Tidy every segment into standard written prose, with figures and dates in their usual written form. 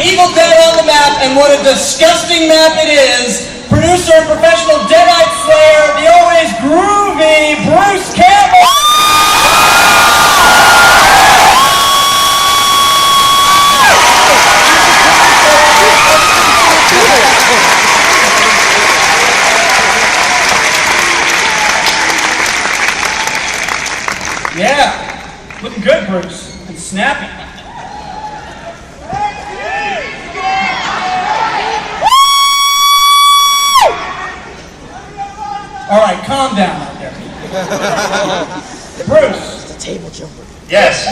Evil Dead on the map, and what a disgusting map it is. Producer and professional Deadite Slayer, the always groovy Bruce Campbell. Yeah, looking good, Bruce, and snappy. All right, calm down out there. Bruce. It's a table jumper. Yes.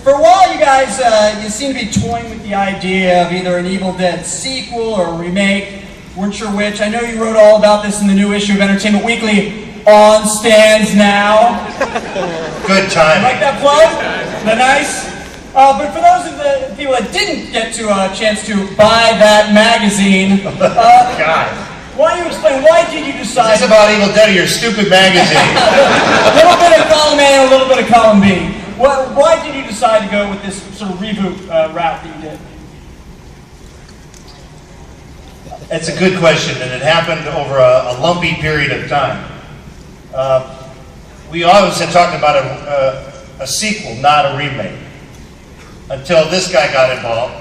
For a while, you guys, you seem to be toying with the idea of either an Evil Dead sequel or a remake. Weren't sure which. I know you wrote all about this in the new issue of Entertainment Weekly, On Stands Now. Good time. Like that plug? Isn't that nice? But for those of the people that didn't get to a chance to buy that magazine, God. why don't you explain, why did you decide... It's about Evil Dead or your stupid magazine. A little bit of column A and a little bit of column B. Why did you decide to go with this sort of reboot route that you did? It's a good question, and it happened over a lumpy period of time. We always had talked about a sequel, not a remake, until this guy got involved.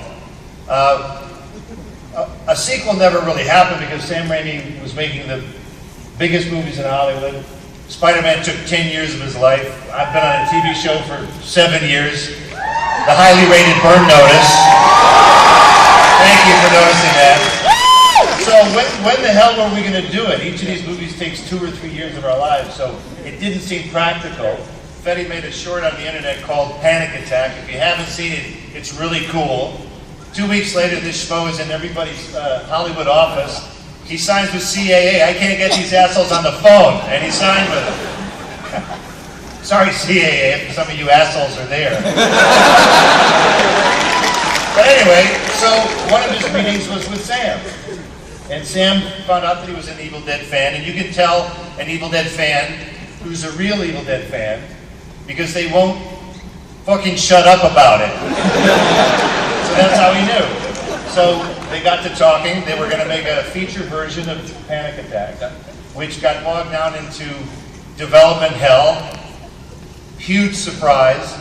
A sequel never really happened because Sam Raimi was making the biggest movies in Hollywood. Spider-Man took 10 years of his life. I've been on a TV show for 7 years. The highly rated Burn Notice. Thank you for noticing that. So when the hell were we going to do it? Each of these movies takes 2 or 3 years of our lives, so it didn't seem practical. Fetty made a short on the internet called Panic Attack. If you haven't seen it, it's really cool. 2 weeks later, this schmo is in everybody's Hollywood office. He signs with CAA. I can't get these assholes on the phone, and he signed with them. Sorry, CAA, if some of you assholes are there. But anyway, so one of his meetings was with Sam. And Sam found out that he was an Evil Dead fan, and you can tell an Evil Dead fan who's a real Evil Dead fan because they won't fucking shut up about it. So that's how he knew. So they got to talking. They were going to make a feature version of Panic Attack, which got bogged down into development hell. Huge surprise.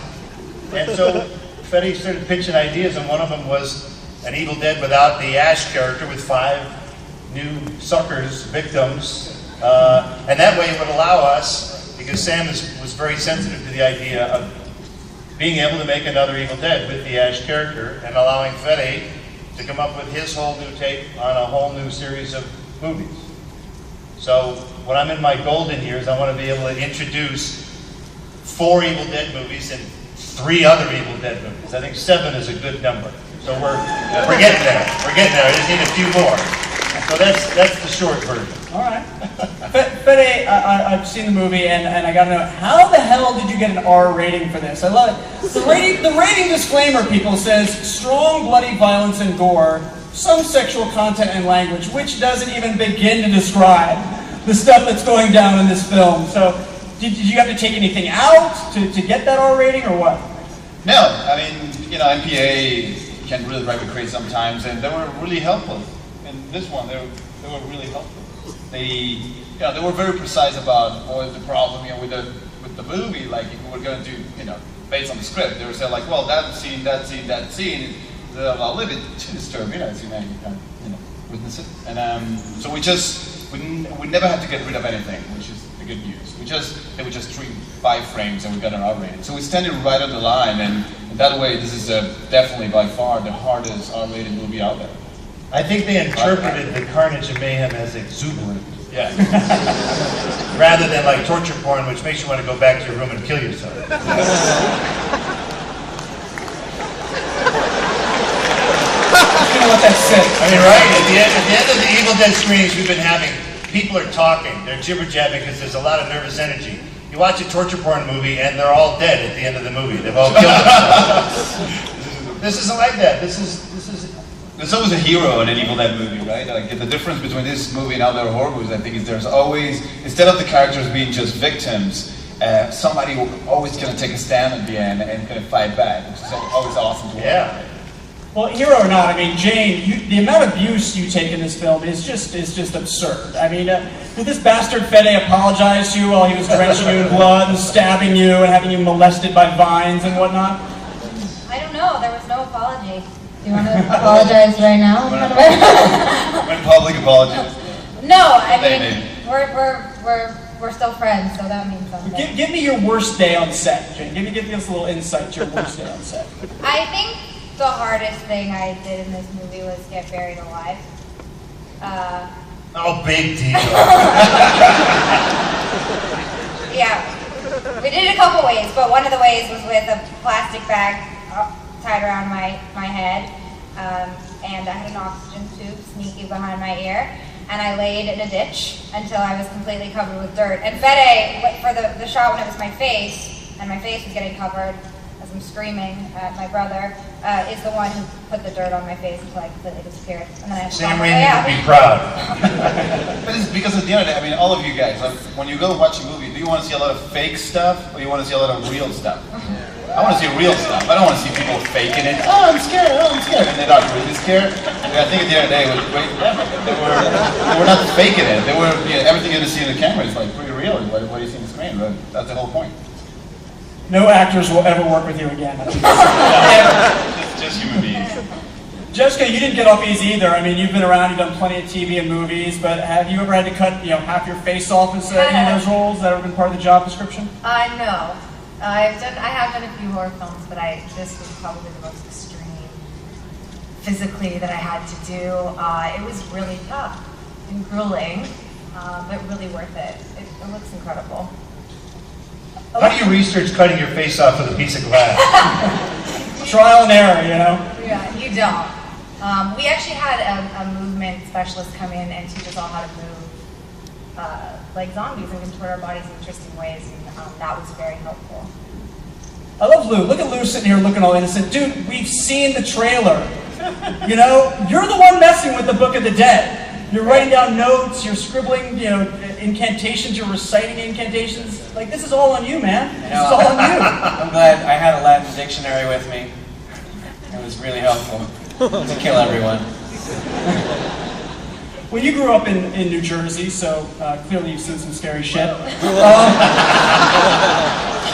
And so Fetty started pitching ideas, and one of them was an Evil Dead without the Ash character with 5 new suckers, victims. And that way it would allow us, because Sam was very sensitive to the idea of being able to make another Evil Dead with the Ash character and allowing Fetty to come up with his whole new take on a whole new series of movies. So when I'm in my golden years, I want to be able to introduce 4 Evil Dead movies and 3 other Evil Dead movies. I think 7 is a good number. So we're getting there. We're getting there. I just need a few more. So that's the short version. All right. Fede, I've seen the movie, and I got to know, how the hell did you get an R rating for this? I love it. The rating disclaimer, people, says strong bloody violence and gore, some sexual content and language, which doesn't even begin to describe the stuff that's going down in this film. So did you have to take anything out to get that R rating, or what? No, I mean, MPA can really drive you crazy sometimes, and they were really helpful. In this one, they were really helpful. They were very precise about what was the problem, with the movie. Like if we were going to, based on the script, they would say like, well, that scene, they're a little bit too disturbing, as you can witness it. And so we never had to get rid of anything, which is the good news. They would just treat 5 frames and we got an R rating. So we standing right on the line, and that way, this is definitely by far the hardest R rated movie out there. I think they interpreted the carnage and mayhem as exuberant. Yeah. Rather than like torture porn, which makes you want to go back to your room and kill yourself. You know what that said. I mean, right? At the end of the Evil Dead screenings we've been having, people are talking. They're jibber-jabbing because there's a lot of nervous energy. You watch a torture porn movie and they're all dead at the end of the movie. They've all killed themselves. This isn't like that. This is. There's always a hero in an Evil Dead movie, right? Like the difference between this movie and other horror movies, I think, is there's always, instead of the characters being just victims, somebody always going to take a stand at the end and going to fight back, which is always awesome to watch. Yeah. Well, hero or not, I mean, Jane, the amount of abuse you take in this film is just absurd. I mean, did this bastard Fede apologize to you while he was drenching you in blood and stabbing you and having you molested by vines and whatnot? I don't know. There was no apology. Do you want to apologize right now? When public apologize. No, I mean, we're still friends, so that means something. Give me your worst day on set, Jane. Give me us a little insight to your worst day on set. I think the hardest thing I did in this movie was get buried alive. Oh, big deal. Yeah, we did it a couple ways, but one of the ways was with a plastic bag tied around my head, and I had an oxygen tube sneaking behind my ear, and I laid in a ditch until I was completely covered with dirt. And Fede, for the shot when it was my face, and my face was getting covered as I'm screaming at my brother, is the one who put the dirt on my face until I completely disappeared. And then I Sam Raimi would be proud. But it's because at the end of the day, I mean, all of you guys, like, when you go watch a movie, do you want to see a lot of fake stuff, or you want to see a lot of real stuff? I want to see real stuff. I don't want to see people faking it. Oh, I'm scared. Oh, I'm scared. And they're not really scared. I think at the end of the day, they were not faking it. They were, everything you see in the camera is like pretty real. What you see on the screen, right? That's the whole point. No actors will ever work with you again. Just human beings. Jessica, you didn't get off easy either. I mean, you've been around, you've done plenty of TV and movies, but have you ever had to cut, half your face off as any of those roles that have been part of the job description? No. I have done a few horror films, but this was probably the most extreme physically that I had to do. It was really tough and grueling, but really worth it. It looks incredible. How do you research cutting your face off with a piece of glass? Trial and error, Yeah, you don't. We actually had a movement specialist come in and teach us all how to move like zombies and contort our bodies in interesting ways, and that was very helpful. I love Lou. Look at Lou sitting here looking all innocent. Dude, we've seen the trailer. You're the one messing with the Book of the Dead. You're writing down notes, you're scribbling, incantations, you're reciting incantations. Like, this is all on you, man. This is all on you. I'm glad I had a Latin dictionary with me. It was really helpful to kill everyone. Well, you grew up in New Jersey, so clearly you've seen some scary shit.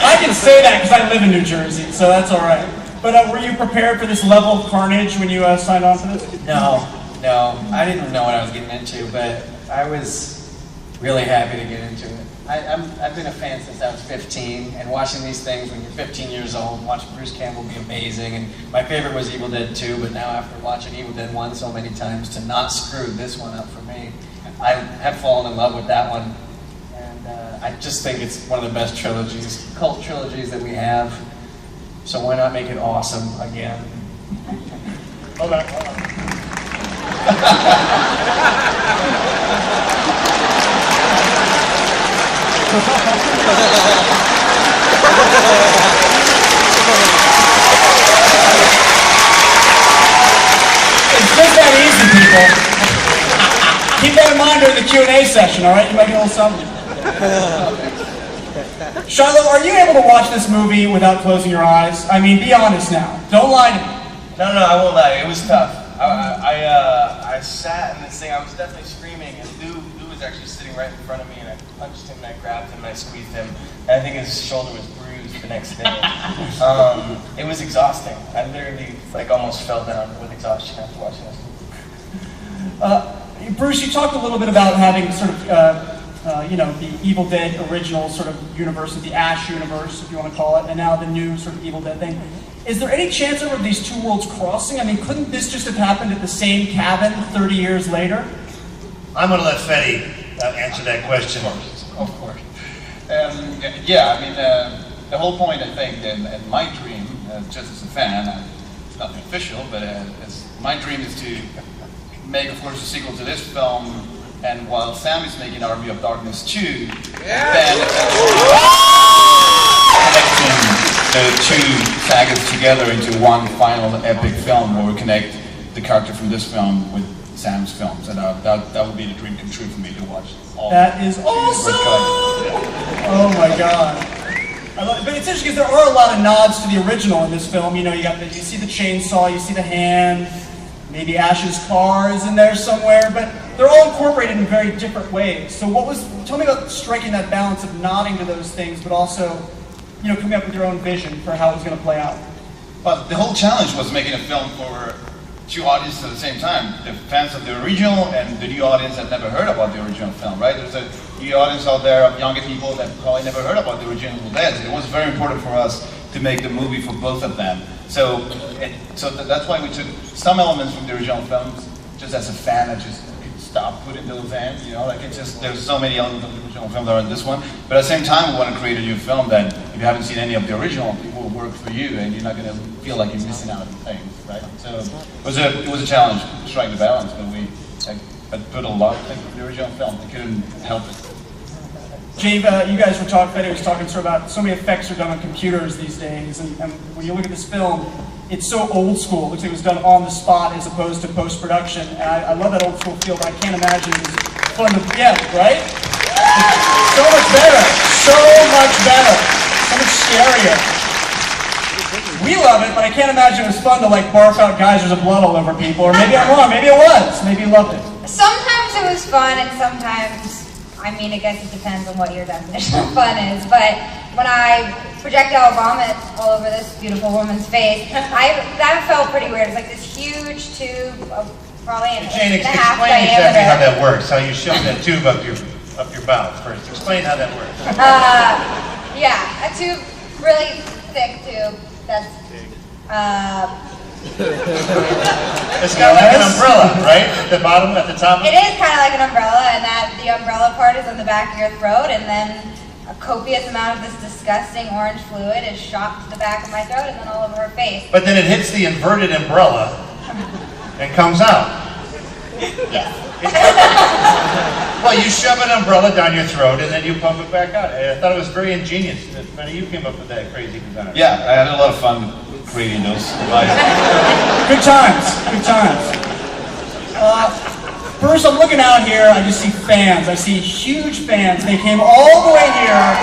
I can say that because I live in New Jersey, so that's all right. But were you prepared for this level of carnage when you signed on for this? No, I didn't know what I was getting into, but I was really happy to get into it. I've been a fan since I was 15, and watching these things when you're 15 years old, watching Bruce Campbell be amazing, and my favorite was Evil Dead 2, but now after watching Evil Dead 1 so many times, to not screw this one up for me, I have fallen in love with that one, and I just think it's one of the best trilogies, cult trilogies that we have, so why not make it awesome again? Hold on. It's just that easy, people. Keep that in mind during the Q&A session, all right? You might get a little something. Shiloh, are you able to watch this movie without closing your eyes? I mean, be honest now. Don't lie to me. No, I won't lie. It was tough. I sat in this thing. I was definitely screaming, and Lou was actually sitting right in front of me, and I punched him, and I grabbed him, and I squeezed him, and I think his shoulder was bruised the next day. It was exhausting. I literally almost fell down with exhaustion after watching this movie. Bruce, you talked a little bit about having sort of, the Evil Dead original sort of universe, the Ash universe, if you want to call it, and now the new sort of Evil Dead thing. Is there any chance of these two worlds crossing? I mean, couldn't this just have happened at the same cabin 30 years later? I'm going to let Fede answer that question. Of course. Yeah, I mean, the whole point, I think, and my dream, just as a fan, it's nothing official, but my dream is to make, of course, a sequel to this film, and while Sam is making Army of Darkness 2, then connecting the two sagas together into one final epic film where we connect the character from this film with Sam's films, and that would be the dream come true for me to watch all. That is awesome! Oh my god. I love it. But it's interesting because there are a lot of nods to the original in this film. You know, you see the chainsaw, you see the hand, maybe Ash's car is in there somewhere, but they're all incorporated in very different ways. So tell me about striking that balance of nodding to those things, but also, you know, coming up with your own vision for how it was going to play out. But the whole challenge was making a film for two audiences at the same time. The fans of the original and the new audience that never heard about the original film, right? There's a new audience out there of younger people that probably never heard about the original Evil Dead. It was very important for us to make the movie for both of them. So that's why we took some elements from the original films, just as a fan, I just could stop putting those in, you know, like it's just, there's so many elements of the original film that are in this one. But at the same time, we want to create a new film that, if you haven't seen any of the original, it will work for you, and you're not going to feel like you're missing out on things, right? So it was a challenge to strike the balance, but we put a lot of things from the original film. I couldn't help it. Jave, you guys were talking, Fede was talking sort of about so many effects are done on computers these days, and when you look at this film, it's so old school. It looks like it was done on the spot as opposed to post-production, and I love that old school feel, but I can't imagine it was fun to, yeah, right? So much better, so much better, so much scarier. We love it, but I can't imagine it was fun to like barf out geysers of blood all over people, or maybe I'm wrong, maybe it was, maybe you loved it. Sometimes it was fun, and sometimes, I mean, I guess it depends on what your definition of fun is, but when I projectile vomit all over this beautiful woman's face, that felt pretty weird. It's like this huge tube of probably an Jane, inch and a half explain diameter. exactly how that works, how you shove that tube up your mouth first. Explain how that works. Yeah, a tube, really thick tube that's It's got like an umbrella, right? At the bottom, at the top? It is kind of like an umbrella, and that the umbrella part is on the back of your throat, and then a copious amount of this disgusting orange fluid is shot to the back of my throat and then all over her face. But then it hits the inverted umbrella and comes out. Yes. Well, you shove an umbrella down your throat and then you pump it back out. I thought it was very ingenious that Benny, you came up with that crazy design. Yeah, I had a lot of fun creating those. Good times, good times. First, I'm looking out here, I just see fans. I see huge fans. They came all the way here.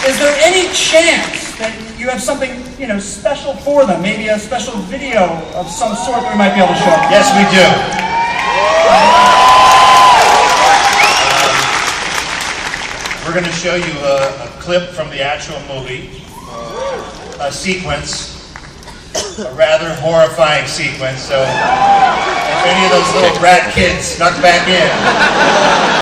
Is there any chance that you have something, you know, special for them? Maybe a special video of some sort that we might be able to show? Yes, we do. We're going to show you a clip from the actual movie, a sequence. A rather horrifying sequence, so if any of those little brat kids snuck back in,